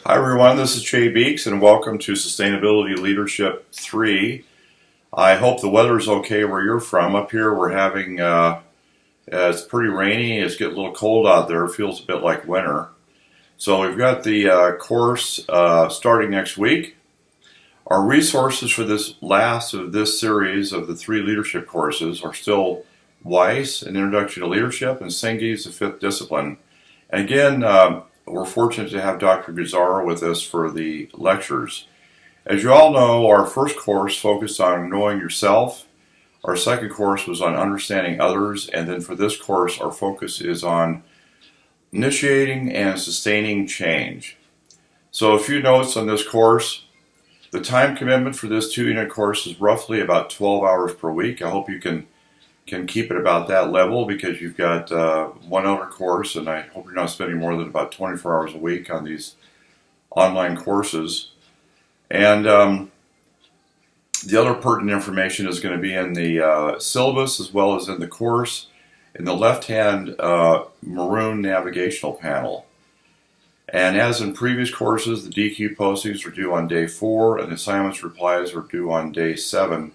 Hi everyone, this is Jay Beeks and welcome to Sustainability Leadership 3. I hope the weather is okay where you're from. Up here we're having, it's pretty rainy, it's getting a little cold out there, it feels a bit like winter. So we've got the course starting next week. Our resources for this last of this series of the 3 leadership courses are still Weiss, An Introduction to Leadership, and Sengi's The Fifth Discipline. And again, we're fortunate to have Dr. Gazzara with us for the lectures. As you all know, our first course focused on knowing yourself. Our second course was on understanding others. And then for this course, our focus is on initiating and sustaining change. So a few notes on this course. The time commitment for this 2-unit course is roughly about 12 hours per week. I hope you can keep it about that level because you've got one other course, and I hope you're not spending more than about 24 hours a week on these online courses. And the other pertinent information is going to be in the syllabus as well as in the course in the left-hand maroon navigational panel. And as in previous courses, the DQ postings are due on day 4 and the assignments replies are due on day 7.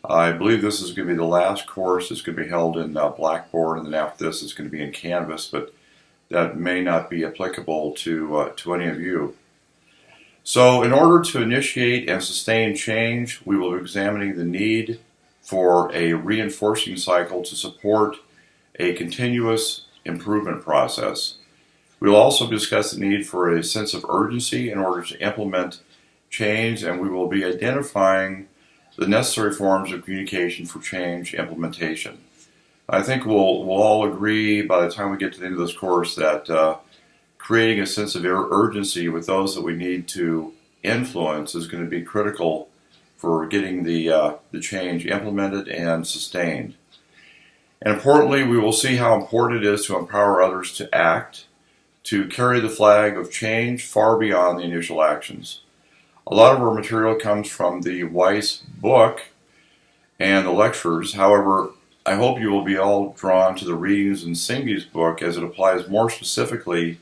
I believe this is going to be the last course. It's going to be held in Blackboard, and then after this it's going to be in Canvas, but that may not be applicable to any of you. So in order to initiate and sustain change, we will be examining the need for a reinforcing cycle to support a continuous improvement process. We will also discuss the need for a sense of urgency in order to implement change, and we will be identifying the necessary forms of communication for change implementation. I think we'll all agree by the time we get to the end of this course that creating a sense of urgency with those that we need to influence is going to be critical for getting the change implemented and sustained. And importantly, we will see how important it is to empower others to act, to carry the flag of change far beyond the initial actions. A lot of our material comes from the Weiss book and the lectures. However, I hope you will be all drawn to the readings in Sengi's book as it applies more specifically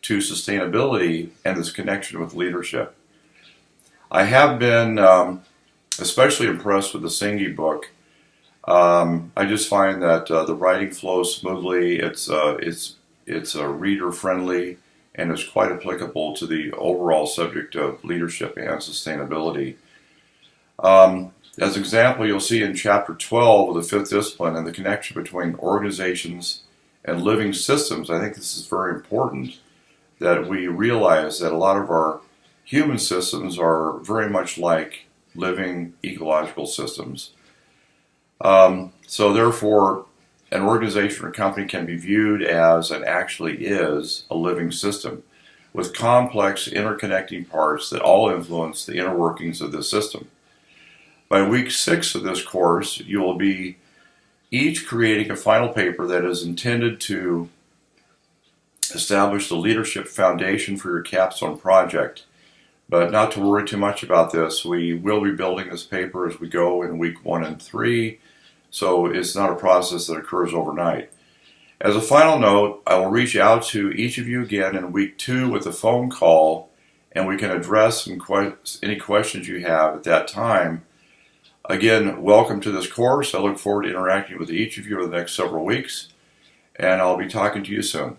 to sustainability and its connection with leadership. I have been especially impressed with the Sengi book. I just find that the writing flows smoothly. It's reader friendly, and is quite applicable to the overall subject of leadership and sustainability. As an example, you'll see in Chapter 12 of the Fifth Discipline and the connection between organizations and living systems. I think this is very important that we realize that a lot of our human systems are very much like living ecological systems. So therefore, an organization or company can be viewed as, and actually is, a living system with complex interconnecting parts that all influence the inner workings of the system. By week 6 of this course, you will be each creating a final paper that is intended to establish the leadership foundation for your capstone project. But not to worry too much about this. We will be building this paper as we go in week 1 and 3. So it's not a process that occurs overnight. As a final note, I will reach out to each of you again in week 2 with a phone call, and we can address any questions you have at that time. Again, welcome to this course. I look forward to interacting with each of you over the next several weeks, and I'll be talking to you soon.